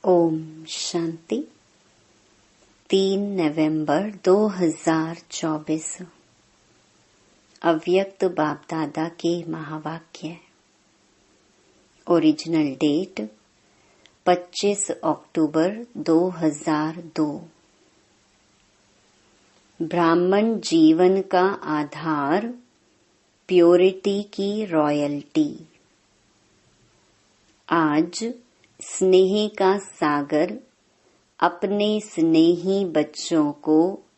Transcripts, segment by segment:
ओम शांति। 3 नवंबर 2024 अव्यक्त बाप दादा के महावाक्य। ओरिजिनल डेट 25 अक्टूबर 2002। ब्राह्मण जीवन का आधार प्योरिटी की रॉयल्टी। आज स्नेह का सागर अपने स्नेही बच्चों को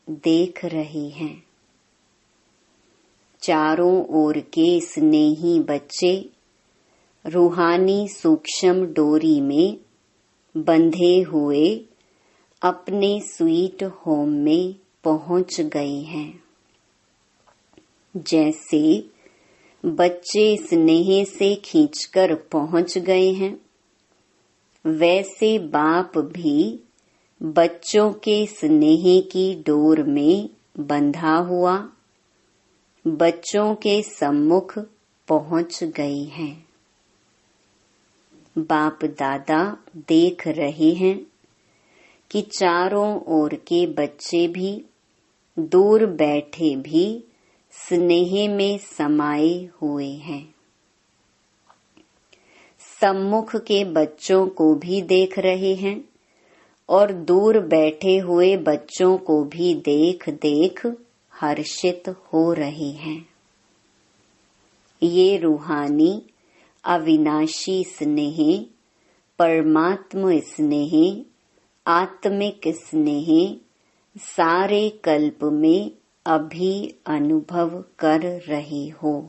देख रहे हैं। चारों ओर के स्नेही बच्चे रूहानी सूक्ष्म डोरी में बंधे हुए अपने स्वीट होम में पहुंच गए हैं। जैसे बच्चे स्नेह से खींचकर पहुंच गए हैं, वैसे बाप भी बच्चों के स्नेह की डोर में बंधा हुआ बच्चों के सम्मुख पहुंच गए हैं। बाप दादा देख रहे हैं कि चारों ओर के बच्चे भी दूर बैठे भी स्नेह में समाये हुए हैं। सम्मुख के बच्चों को भी देख रहे हैं और दूर बैठे हुए बच्चों को भी देख देख हर्षित हो रहे हैं। ये रूहानी अविनाशी स्नेह, परमात्म स्नेह, आत्मिक स्नेह सारे कल्प में अभी अनुभव कर रहे हो।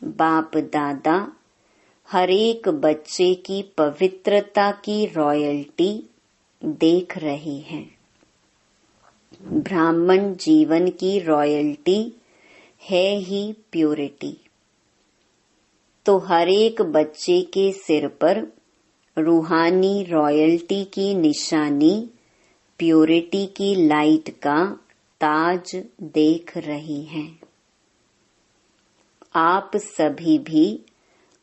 बाप दादा हर एक बच्चे की पवित्रता की रॉयल्टी देख रहे हैं। ब्राह्मण जीवन की रॉयल्टी है ही प्योरिटी। तो हर एक बच्चे के सिर पर रूहानी रॉयल्टी की निशानी प्योरिटी की लाइट का ताज देख रहे हैं। आप सभी भी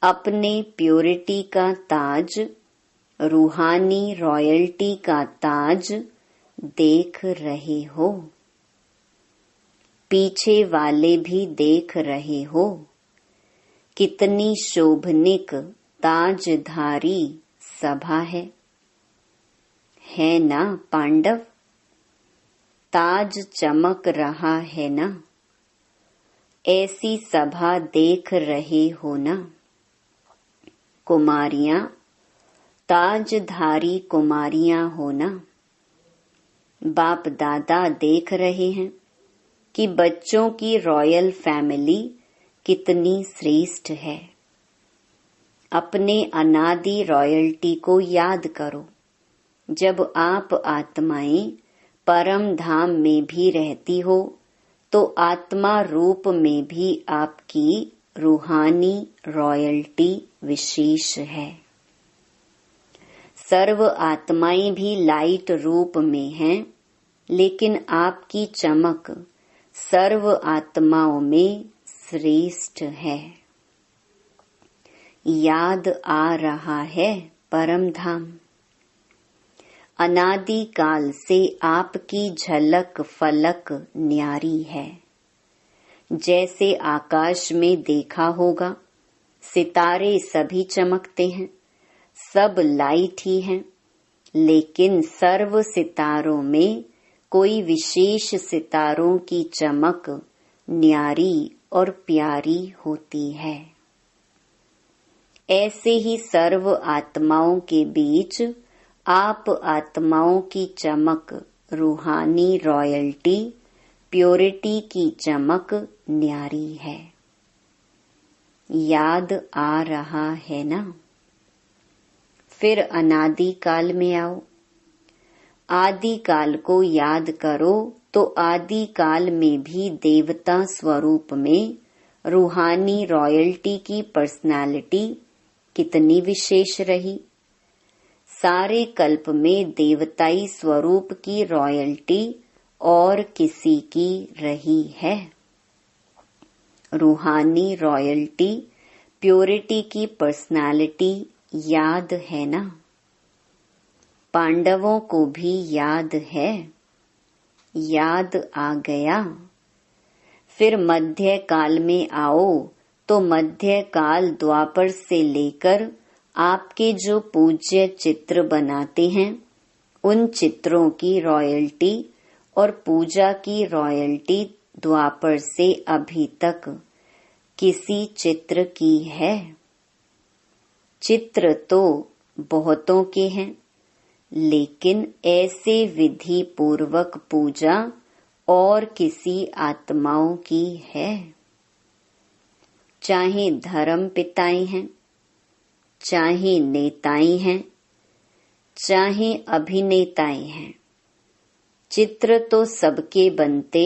अपने प्योरिटी का ताज, रूहानी रॉयल्टी का ताज देख रहे हो। पीछे वाले भी देख रहे हो। कितनी शोभनिक ताजधारी सभा है ना पांडव? ताज चमक रहा है ना? ऐसी सभा देख रहे हो ना? कुमारियां, ताजधारी कुमारियां हो ना? बाप दादा देख रहे हैं कि बच्चों की रॉयल फैमिली कितनी श्रेष्ठ है। अपने अनादि रॉयल्टी को याद करो। जब आप आत्माएं परम धाम में भी रहती हो तो आत्मा रूप में भी आपकी रूहानी रॉयल्टी विशेष है। सर्व आत्माएं भी लाइट रूप में हैं, लेकिन आपकी चमक सर्व आत्माओं में श्रेष्ठ है। याद आ रहा है परम धाम। अनादि काल से आपकी झलक फलक न्यारी है। जैसे आकाश में देखा होगा, सितारे सभी चमकते हैं, सब लाइट ही हैं, लेकिन सर्व सितारों में कोई विशेष सितारों की चमक न्यारी और प्यारी होती है। ऐसे ही सर्व आत्माओं के बीच आप आत्माओं की चमक, रूहानी रॉयल्टी, प्योरिटी की चमक न्यारी है। याद आ रहा है ना? फिर अनादि काल में आओ। आदि काल को याद करो तो आदि काल में भी देवता स्वरूप में रूहानी रॉयल्टी की पर्सनालिटी कितनी विशेष रही। सारे कल्प में देवताई स्वरूप की रॉयल्टी और किसी की रही है? रूहानी रॉयल्टी, प्योरिटी की पर्सनालिटी याद है ना? पांडवों को भी याद है, याद आ गया। फिर मध्य काल में आओ तो मध्य काल द्वापर से लेकर आपके जो पूज्य चित्र बनाते हैं उन चित्रों की रॉयल्टी और पूजा की रॉयल्टी द्वापर से अभी तक किसी चित्र की है? चित्र तो बहुतों के हैं, लेकिन ऐसे विधि पूर्वक पूजा और किसी आत्माओं की है? चाहे धर्म पिताएं हैं, चाहे नेताएं हैं, चाहे अभिनेताएं हैं, चित्र तो सबके बनते,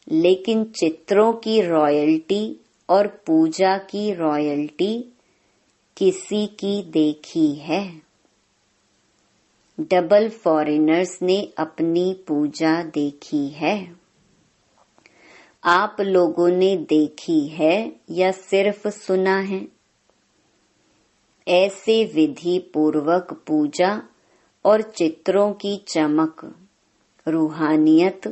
लेकिन चित्रों की रॉयल्टी और पूजा की रॉयल्टी किसी की देखी है? डबल फॉरेनर्स ने अपनी पूजा देखी है। आप लोगों ने देखी है या सिर्फ सुना है? ऐसे विधि पूर्वक पूजा और चित्रों की चमक, रूहानियत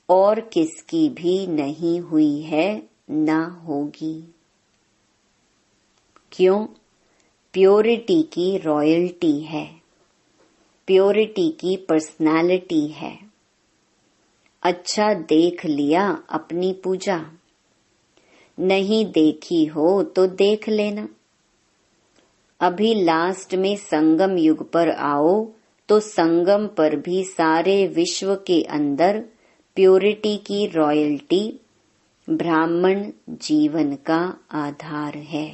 और किसकी भी नहीं हुई है, ना होगी। क्यों? प्योरिटी की रॉयल्टी है, प्योरिटी की पर्सनालिटी है। अच्छा देख लिया अपनी पूजा, नहीं देखी हो तो देख लेना। अभी लास्ट में संगम युग पर आओ तो संगम पर भी सारे विश्व के अंदर प्योरिटी की रॉयल्टी ब्राह्मण जीवन का आधार है।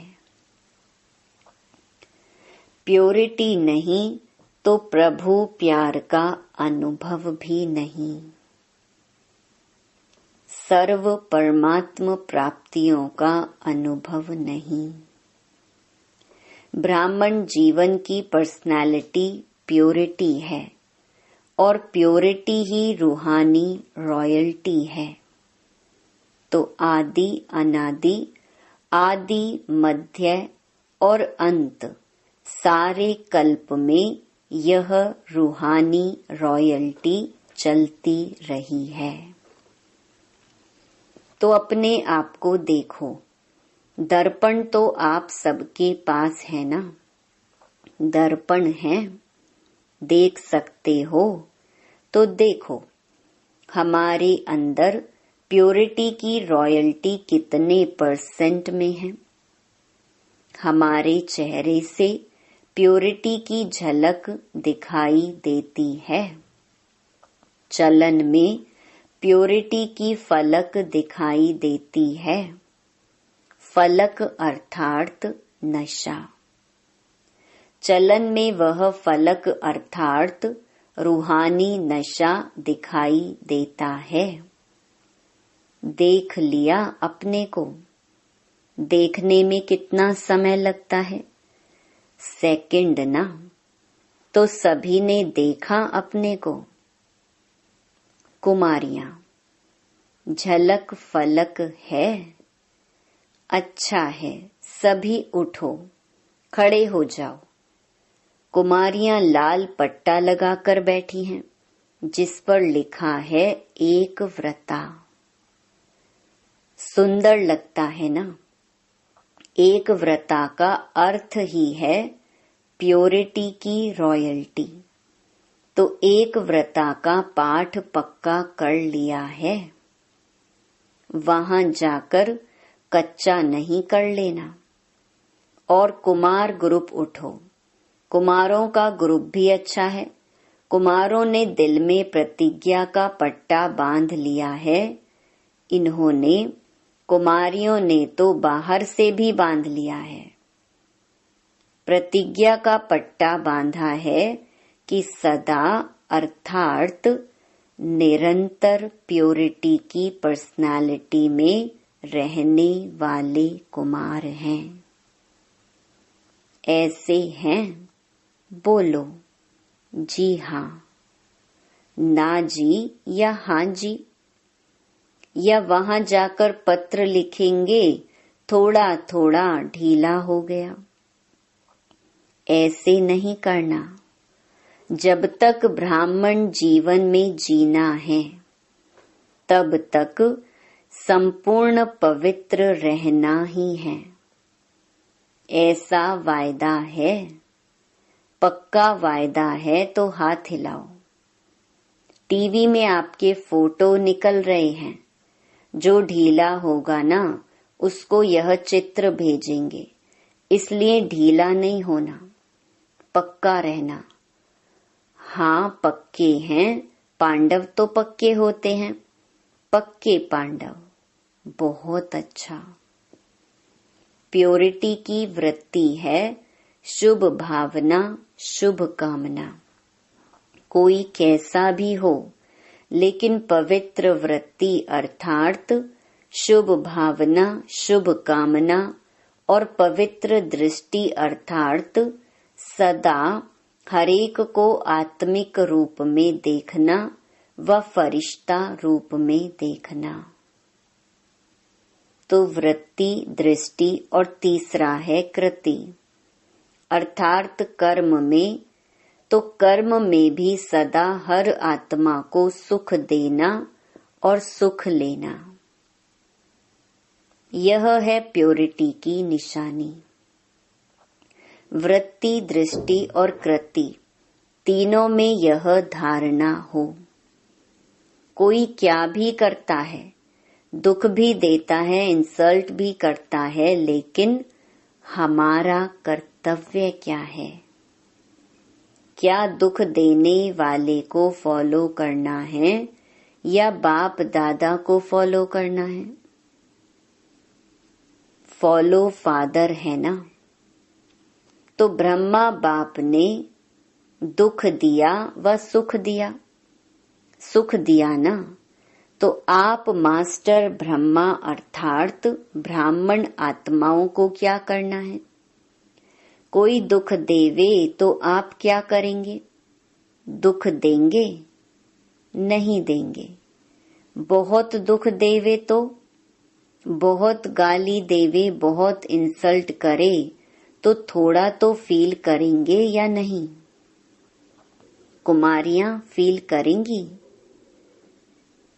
प्योरिटी नहीं तो प्रभु प्यार का अनुभव भी नहीं। सर्व परमात्म प्राप्तियों का अनुभव नहीं। ब्राह्मण जीवन की पर्सनालिटी प्योरिटी है और प्योरिटी ही रूहानी रॉयल्टी है। तो आदि अनादि, आदि मध्य और अंत सारे कल्प में यह रूहानी रॉयल्टी चलती रही है। तो अपने आप को देखो। दर्पण तो आप सबके पास है ना? दर्पण है, देख सकते हो तो देखो हमारे अंदर प्योरिटी की रॉयल्टी कितने % में है। हमारे चेहरे से प्योरिटी की झलक दिखाई देती है। चलन में प्योरिटी की फलक दिखाई देती है। फलक अर्थात नशा। चलन में वह फलक अर्थात रूहानी नशा दिखाई देता है। देख लिया अपने को। देखने में कितना समय लगता है? सेकंड ना। तो सभी ने देखा अपने को। कुमारियां, झलक फलक है। अच्छा है, सभी उठो, खड़े हो जाओ। कुमारियां लाल पट्टा लगाकर बैठी हैं, जिस पर लिखा है एक व्रता। सुंदर लगता है ना? एक व्रता का अर्थ ही है प्योरिटी की रॉयल्टी। तो एक व्रता का पाठ पक्का कर लिया है। वहां जाकर कच्चा नहीं कर लेना। और कुमार ग्रुप उठो। कुमारों का ग्रुप भी अच्छा है। कुमारों ने दिल में प्रतिज्ञा का पट्टा बांध लिया है। इन्होंने, कुमारियों ने तो बाहर से भी बांध लिया है। प्रतिज्ञा का पट्टा बांधा है कि सदा अर्थात निरंतर प्योरिटी की पर्सनालिटी में रहने वाले कुमार हैं। ऐसे हैं? बोलो जी हाँ, ना जी या हाँ जी। या वहां जाकर पत्र लिखेंगे थोड़ा थोड़ा ढीला हो गया। ऐसे नहीं करना। जब तक ब्राह्मण जीवन में जीना है तब तक संपूर्ण पवित्र रहना ही है, ऐसा वायदा है। पक्का वायदा है तो हाथ हिलाओ। टीवी में आपके फोटो निकल रहे हैं, जो ढीला होगा ना उसको यह चित्र भेजेंगे, इसलिए ढीला नहीं होना, पक्का रहना। हाँ, पक्के हैं, पांडव तो पक्के होते हैं, पक्के पांडव, बहुत अच्छा। प्योरिटी की वृत्ति है शुभ भावना, शुभ कामना। कोई कैसा भी हो, लेकिन पवित्र वृत्ति अर्थात शुभ भावना, शुभ कामना और पवित्र दृष्टि अर्थात सदा हरेक को आत्मिक रूप में देखना व फरिश्ता रूप में देखना। तो वृत्ति, दृष्टि और तीसरा है कृति अर्थात कर्म में। तो कर्म में भी सदा हर आत्मा को सुख देना और सुख लेना, यह है प्योरिटी की निशानी। वृत्ति, दृष्टि और कृति तीनों में यह धारणा हो। कोई क्या भी करता है, दुख भी देता है, इंसल्ट भी करता है, लेकिन हमारा कर्तव्य क्या है? क्या दुख देने वाले को फॉलो करना है या बाप दादा को फॉलो करना है? फॉलो फादर है ना। तो ब्रह्मा बाप ने दुख दिया व सुख दिया, सुख दिया ना। तो आप मास्टर ब्रह्मा अर्थात ब्राह्मण आत्माओं को क्या करना है? कोई दुख देवे तो आप क्या करेंगे? दुख देंगे? नहीं देंगे। बहुत दुख देवे तो, बहुत गाली देवे, बहुत इंसल्ट करे तो थोड़ा तो फील करेंगे या नहीं? कुमारियां फील करेंगी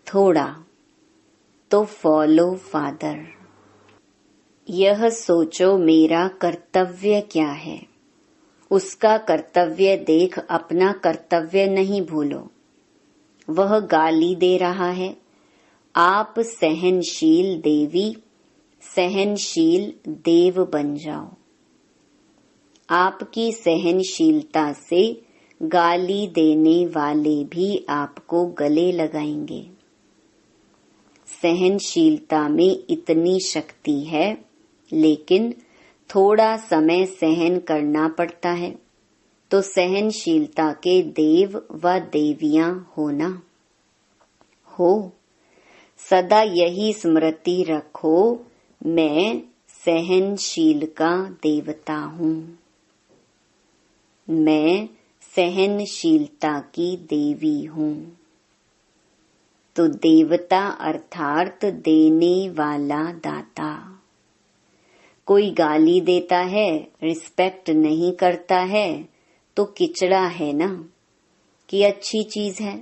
थोड़ा। तो फॉलो फादर। यह सोचो मेरा कर्तव्य क्या है, उसका कर्तव्य देख अपना कर्तव्य नहीं भूलो। वह गाली दे रहा है, आप सहनशील देवी, सहनशील देव बन जाओ। आपकी सहनशीलता से गाली देने वाले भी आपको गले लगाएंगे। सहनशीलता में इतनी शक्ति है, लेकिन थोड़ा समय सहन करना पड़ता है। तो सहनशीलता के देव व देवियां होना हो। सदा यही स्मृति रखो, मैं सहनशील का देवता हूँ, मैं सहनशीलता की देवी हूँ। तो देवता अर्थात देने वाला दाता। कोई गाली देता है, रिस्पेक्ट नहीं करता है तो किचड़ा है ना कि अच्छी चीज है?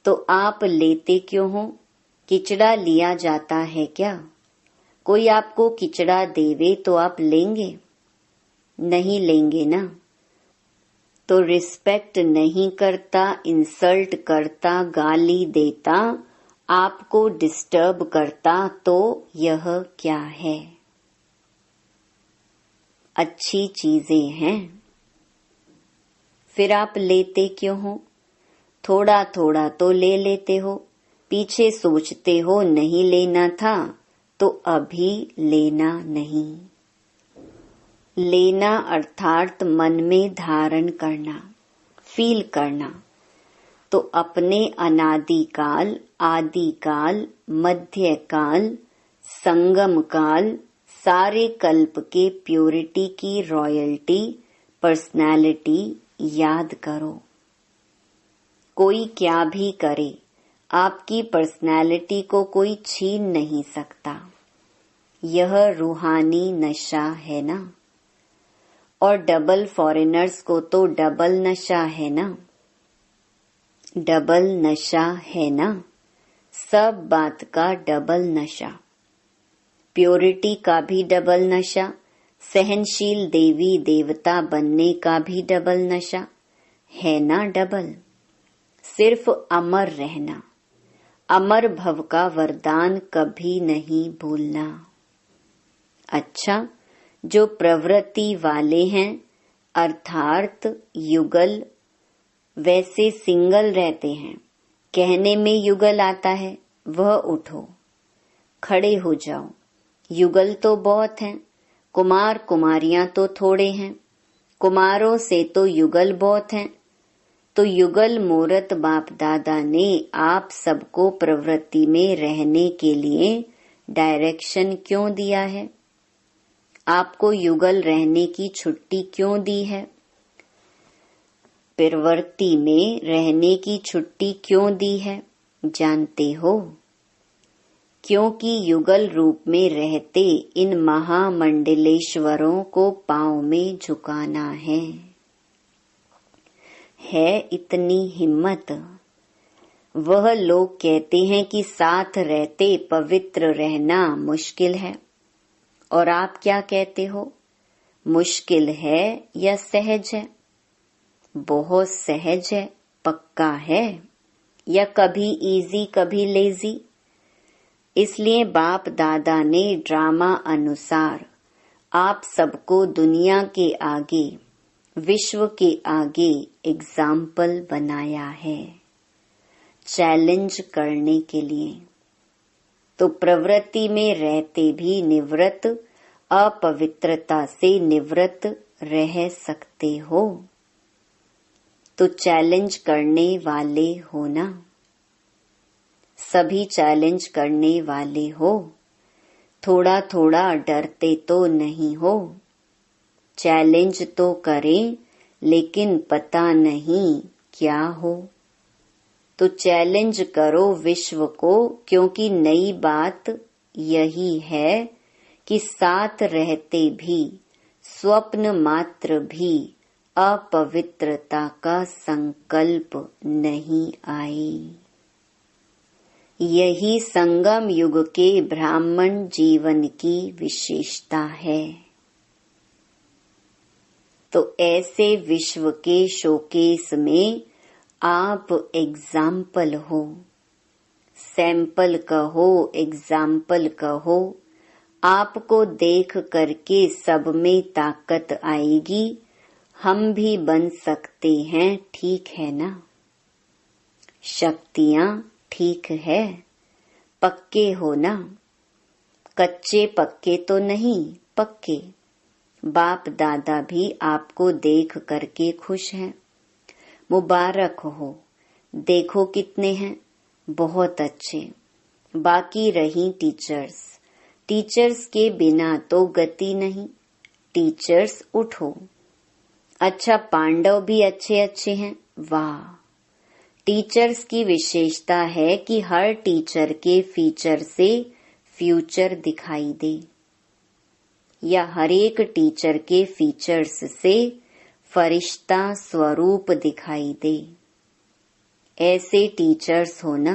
तो आप लेते क्यों हो? किचड़ा लिया जाता है क्या? कोई आपको किचड़ा देवे तो आप लेंगे? नहीं लेंगे ना। तो रिस्पेक्ट नहीं करता, इंसल्ट करता, गाली देता, आपको डिस्टर्ब करता, तो यह क्या है? अच्छी चीजें हैं, फिर आप लेते क्यों हो? थोड़ा थोड़ा तो ले लेते हो, पीछे सोचते हो नहीं लेना था तो अभी लेना नहीं। लेना अर्थात मन में धारण करना, फील करना। तो अपने अनादिकाल, आदिकाल, मध्यकाल, संगम काल, सारे कल्प के प्योरिटी की रॉयल्टी, पर्सनालिटी याद करो। कोई क्या भी करे, आपकी पर्सनालिटी को कोई छीन नहीं सकता। यह रूहानी नशा है ना। और डबल फॉरेनर्स को तो डबल नशा है ना, डबल नशा है ना, सब बात का डबल नशा। प्योरिटी का भी डबल नशा, सहनशील देवी देवता बनने का भी डबल नशा है ना डबल। सिर्फ अमर रहना, अमर भव का वरदान कभी नहीं भूलना। अच्छा, जो प्रवृत्ति वाले हैं अर्थात युगल, वैसे सिंगल रहते हैं, कहने में युगल आता है, वह उठो, खड़े हो जाओ। युगल तो बहुत हैं, कुमार कुमारियां तो थोड़े हैं, कुमारों से तो युगल बहुत हैं। तो युगल मूरत बाप दादा ने आप सबको प्रवृत्ति में रहने के लिए डायरेक्शन क्यों दिया है? आपको युगल रहने की छुट्टी क्यों दी है? प्रवृत्ति में रहने की छुट्टी क्यों दी है जानते हो? क्योंकि युगल रूप में रहते इन महामंडलेश्वरों को पांव में झुकाना है इतनी हिम्मत। वह लोग कहते हैं कि साथ रहते पवित्र रहना मुश्किल है, और आप क्या कहते हो, मुश्किल है या सहज है? बहुत सहज है, पक्का है, या कभी इजी कभी लेजी? इसलिए बाप दादा ने ड्रामा अनुसार आप सबको दुनिया के आगे, विश्व के आगे एग्जाम्पल बनाया है, चैलेंज करने के लिए। तो प्रवृत्ति में रहते भी निवृत्त, अपवित्रता से निवृत्त रह सकते हो। तो चैलेंज करने वाले हो ना, सभी चैलेंज करने वाले हो, थोड़ा थोड़ा डरते तो नहीं हो। चैलेंज तो करें लेकिन पता नहीं क्या हो। तो चैलेंज करो विश्व को, क्योंकि नई बात यही है कि साथ रहते भी स्वप्न मात्र भी अपवित्रता का संकल्प नहीं आई। यही संगम युग के ब्राह्मण जीवन की विशेषता है। तो ऐसे विश्व के शोकेस में आप एग्जाम्पल हो, सैंपल कहो, एग्जाम्पल कहो। आपको देख करके सब में ताकत आएगी, हम भी बन सकते हैं, ठीक है ना? शक्तियां ठीक है, पक्के हो ना? कच्चे पक्के तो नहीं, पक्के। बाप दादा भी आपको देख करके खुश हैं। मुबारक हो, देखो कितने हैं, बहुत अच्छे। बाकी रही टीचर्स, टीचर्स के बिना तो गति नहीं। टीचर्स उठो। अच्छा, पांडव भी अच्छे अच्छे हैं, वाह। टीचर्स की विशेषता है कि हर टीचर के फीचर से फ्यूचर दिखाई दे, या हर एक टीचर के फीचर्स से फरिश्ता स्वरूप दिखाई दे। ऐसे टीचर्स हो ना।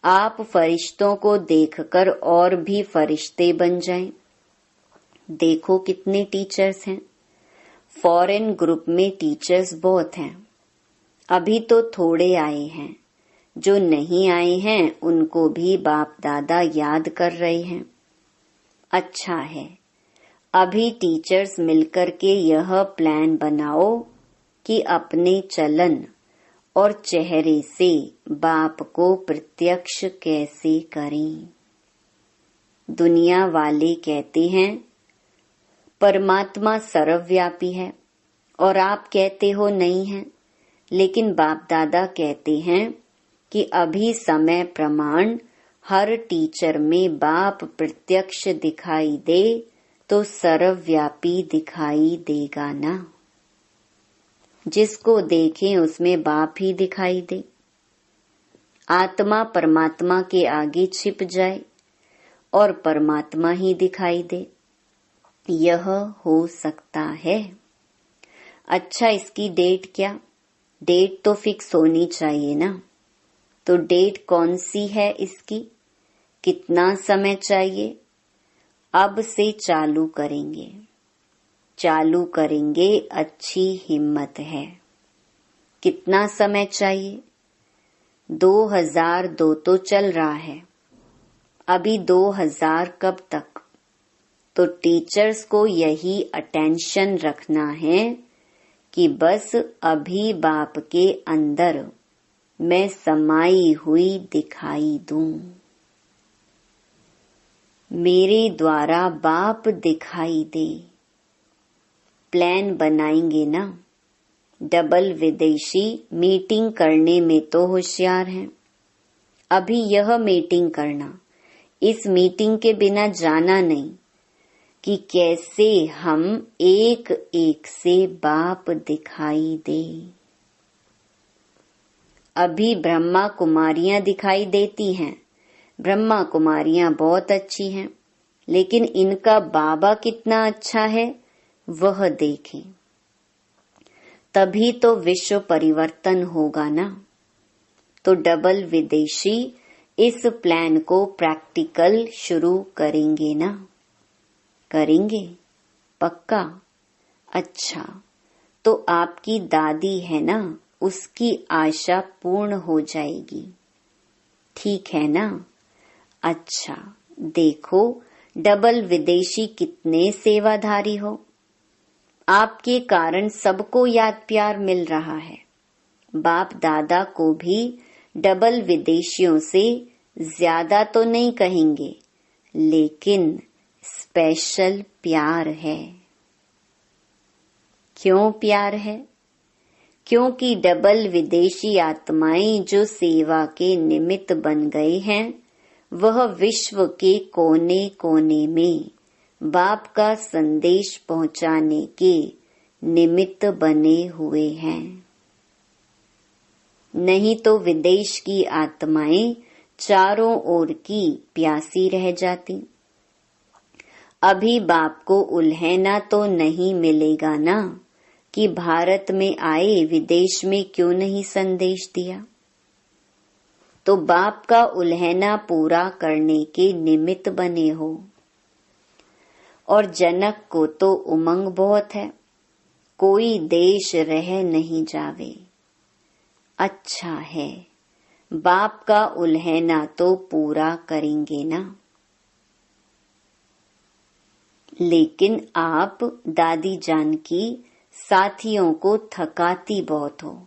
आप फरिश्तों को देखकर और भी फरिश्ते बन जाएं। देखो कितने टीचर्स हैं। फॉरेन ग्रुप में टीचर्स बहुत हैं, अभी तो थोड़े आए हैं। जो नहीं आए हैं उनको भी बाप दादा याद कर रहे हैं। अच्छा है, अभी टीचर्स मिलकर के यह प्लान बनाओ कि अपने चलन और चेहरे से बाप को प्रत्यक्ष कैसे करें। दुनिया वाले कहते हैं परमात्मा सर्वव्यापी है, और आप कहते हो नहीं है। लेकिन बाप दादा कहते हैं कि अभी समय प्रमाण हर टीचर में बाप प्रत्यक्ष दिखाई दे तो सर्वव्यापी दिखाई देगा ना। जिसको देखें उसमें बाप ही दिखाई दे। आत्मा परमात्मा के आगे छिप जाए और परमात्मा ही दिखाई दे। यह हो सकता है। अच्छा, इसकी डेट क्या? डेट तो फिक्स होनी चाहिए ना। तो डेट कौन सी है इसकी? कितना समय चाहिए? अब से चालू करेंगे। चालू करेंगे, अच्छी हिम्मत है। कितना समय चाहिए? 2002 तो चल रहा है, अभी 2000 कब तक? तो टीचर्स को यही अटेंशन रखना है कि बस अभी बाप के अंदर मैं समाई हुई दिखाई दूं। मेरे द्वारा बाप दिखाई दे। प्लान बनाएंगे ना। डबल विदेशी मीटिंग करने में तो होशियार हैं। अभी यह मीटिंग करना, इस मीटिंग के बिना जाना नहीं कि कैसे हम एक एक से बाप दिखाई दे। अभी ब्रह्मा कुमारियां दिखाई देती हैं। ब्रह्मा कुमारियां बहुत अच्छी हैं, लेकिन इनका बाबा कितना अच्छा है वह देखें। तभी तो विश्व परिवर्तन होगा ना। तो डबल विदेशी इस प्लान को प्रैक्टिकल शुरू करेंगे ना। करेंगे पक्का? अच्छा, तो आपकी दादी है ना, उसकी आशा पूर्ण हो जाएगी। ठीक है ना? अच्छा, देखो डबल विदेशी कितने सेवाधारी हो। आपके कारण सबको याद प्यार मिल रहा है। बाप दादा को भी डबल विदेशियों से ज्यादा तो नहीं कहेंगे, लेकिन स्पेशल प्यार है। क्यों प्यार है? क्योंकि डबल विदेशी आत्माएं जो सेवा के निमित्त बन गए हैं, वह विश्व के कोने कोने में बाप का संदेश पहुंचाने के निमित्त बने हुए हैं। नहीं तो विदेश की आत्माएं चारों ओर की प्यासी रह जाती। अभी बाप को उल्हेना तो नहीं मिलेगा ना कि भारत में आए, विदेश में क्यों नहीं संदेश दिया। तो बाप का उल्हेना पूरा करने के निमित्त बने हो। और जनक को तो उमंग बहुत है, कोई देश रह नहीं जावे। अच्छा है, बाप का उल्हेना तो पूरा करेंगे ना। लेकिन आप दादी जान की साथियों को थकाती बहुत हो।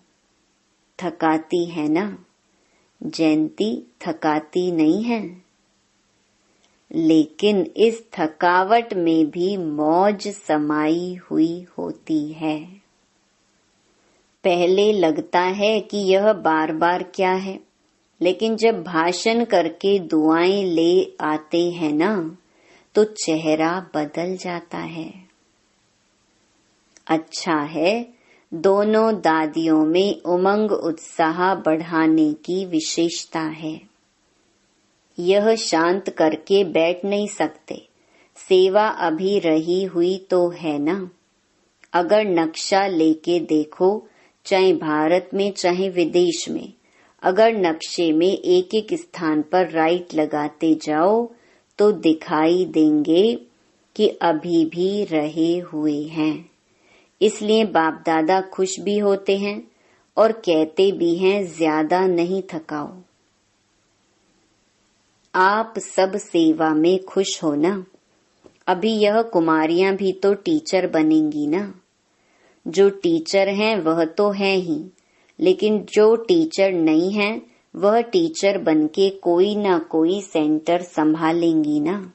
थकाती है ना? जयंती थकाती नहीं है, लेकिन इस थकावट में भी मौज समाई हुई होती है। पहले लगता है कि यह बार बार क्या है, लेकिन जब भाषण करके दुआएं ले आते हैं ना, तो चेहरा बदल जाता है। अच्छा है, दोनों दादियों में उमंग उत्साह बढ़ाने की विशेषता है। यह शांत करके बैठ नहीं सकते। सेवा अभी रही हुई तो है ना। अगर नक्शा लेके देखो, चाहे भारत में चाहे विदेश में, अगर नक्शे में एक एक स्थान पर राइट लगाते जाओ तो दिखाई देंगे कि अभी भी रहे हुए हैं। इसलिए बाप दादा खुश भी होते हैं और कहते भी हैं ज्यादा नहीं थकाओ। आप सब सेवा में खुश हो ना। अभी यह कुमारियां भी तो टीचर बनेंगी ना। जो टीचर हैं वह तो है ही, लेकिन जो टीचर नहीं है वह टीचर बनके कोई ना कोई सेंटर संभालेंगी ना,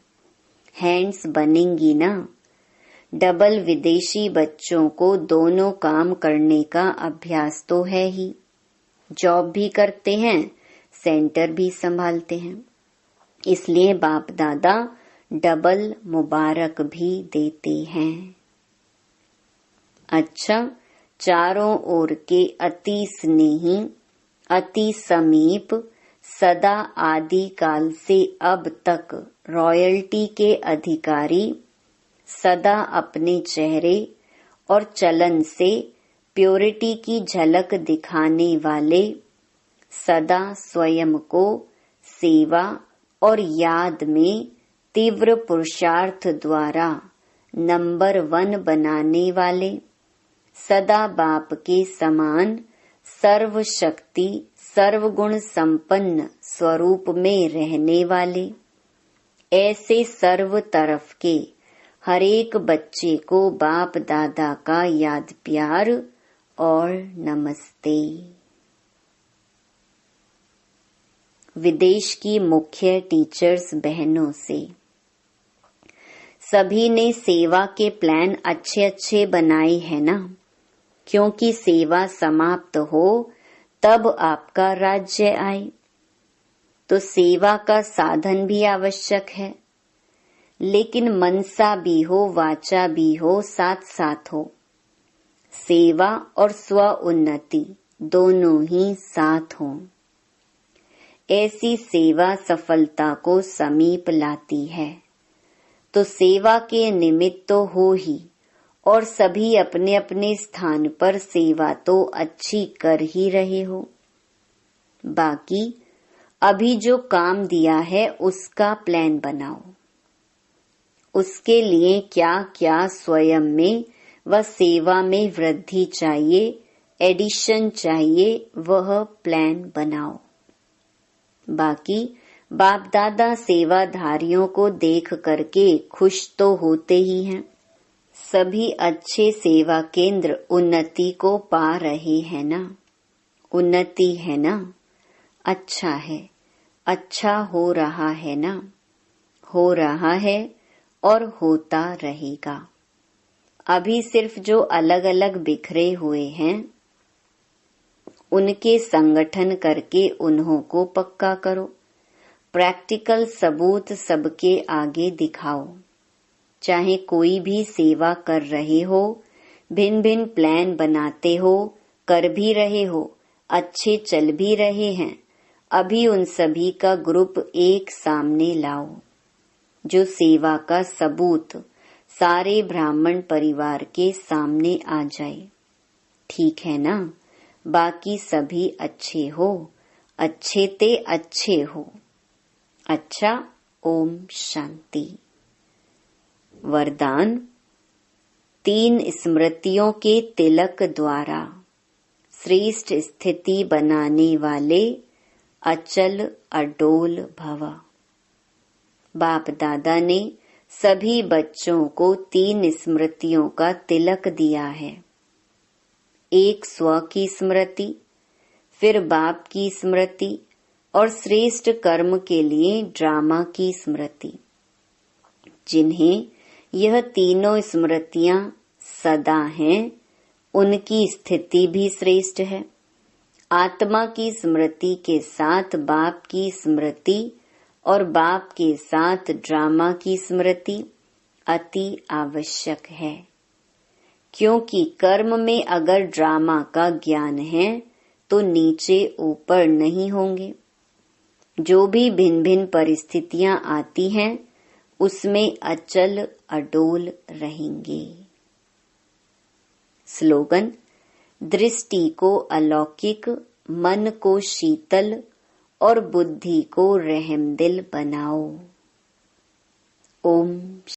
हैंड्स बनेंगी ना। डबल विदेशी बच्चों को दोनों काम करने का अभ्यास तो है ही। जॉब भी करते हैं, सेंटर भी संभालते हैं। इसलिए बाप दादा डबल मुबारक भी देते हैं। अच्छा, चारों ओर के अति स्नेही, अति समीप, सदा आदि काल से अब तक रॉयल्टी के अधिकारी सदा अपने चेहरे और चलन से प्योरिटी की झलक दिखाने वाले, सदा स्वयं को सेवा और याद में तीव्र पुरुषार्थ द्वारा नंबर 1 बनाने वाले, सदा बाप के समान सर्व शक्ति सर्वगुण संपन्न स्वरूप में रहने वाले, ऐसे सर्व तरफ के हर एक बच्चे को बाप दादा का याद प्यार और नमस्ते। विदेश की मुख्य टीचर्स बहनों से, सभी ने सेवा के प्लान अच्छे बनाए हैं ना, क्योंकि सेवा समाप्त हो तब आपका राज्य आए, तो सेवा का साधन भी आवश्यक है, लेकिन मनसा भी हो वाचा भी हो, साथ साथ हो। सेवा और स्व उन्नति दोनों ही साथ हों। ऐसी सेवा सफलता को समीप लाती है, तो सेवा के निमित्त तो हो ही, और सभी अपने अपने स्थान पर सेवा तो अच्छी कर ही रहे हो। बाकी अभी जो काम दिया है उसका प्लान बनाओ। उसके लिए क्या क्या स्वयं में व सेवा में वृद्धि चाहिए, एडिशन चाहिए, वह प्लान बनाओ। बाकी बाप दादा सेवाधारियों को देख करके खुश तो होते ही हैं। सभी अच्छे सेवा केंद्र उन्नति को पा रहे हैं ना, उन्नति है ना, अच्छा है, अच्छा हो रहा है ना, हो रहा है और होता रहेगा। अभी सिर्फ जो अलग अलग बिखरे हुए हैं उनके संगठन करके उन्हों को पक्का करो। प्रैक्टिकल सबूत सबके आगे दिखाओ। चाहे कोई भी सेवा कर रहे हो, भिन्न भिन्न प्लान बनाते हो, कर भी रहे हो, अच्छे चल भी रहे हैं, अभी उन सभी का ग्रुप एक सामने लाओ, जो सेवा का सबूत सारे ब्राह्मण परिवार के सामने आ जाए। ठीक है ना? बाकी सभी अच्छे हो, अच्छे ते अच्छे हो। अच्छा, ओम शांति। वरदान, 3 स्मृतियों के तिलक द्वारा श्रेष्ठ स्थिति बनाने वाले अचल अडोल भव। बाप दादा ने सभी बच्चों को 3 स्मृतियों का तिलक दिया है। एक स्व की स्मृति, फिर बाप की स्मृति और श्रेष्ठ कर्म के लिए ड्रामा की स्मृति। जिन्हें यह तीनों स्मृतियां सदा हैं, उनकी स्थिति भी श्रेष्ठ है। आत्मा की स्मृति के साथ बाप की स्मृति और बाप के साथ ड्रामा की स्मृति अति आवश्यक है, क्योंकि कर्म में अगर ड्रामा का ज्ञान है तो नीचे ऊपर नहीं होंगे। जो भी भिन्न भिन्न परिस्थितियां आती हैं उसमें अचल अडोल रहेंगे। स्लोगन, दृष्टि को अलौकिक, मन को शीतल और बुद्धि को रहमदिल बनाओ। ओम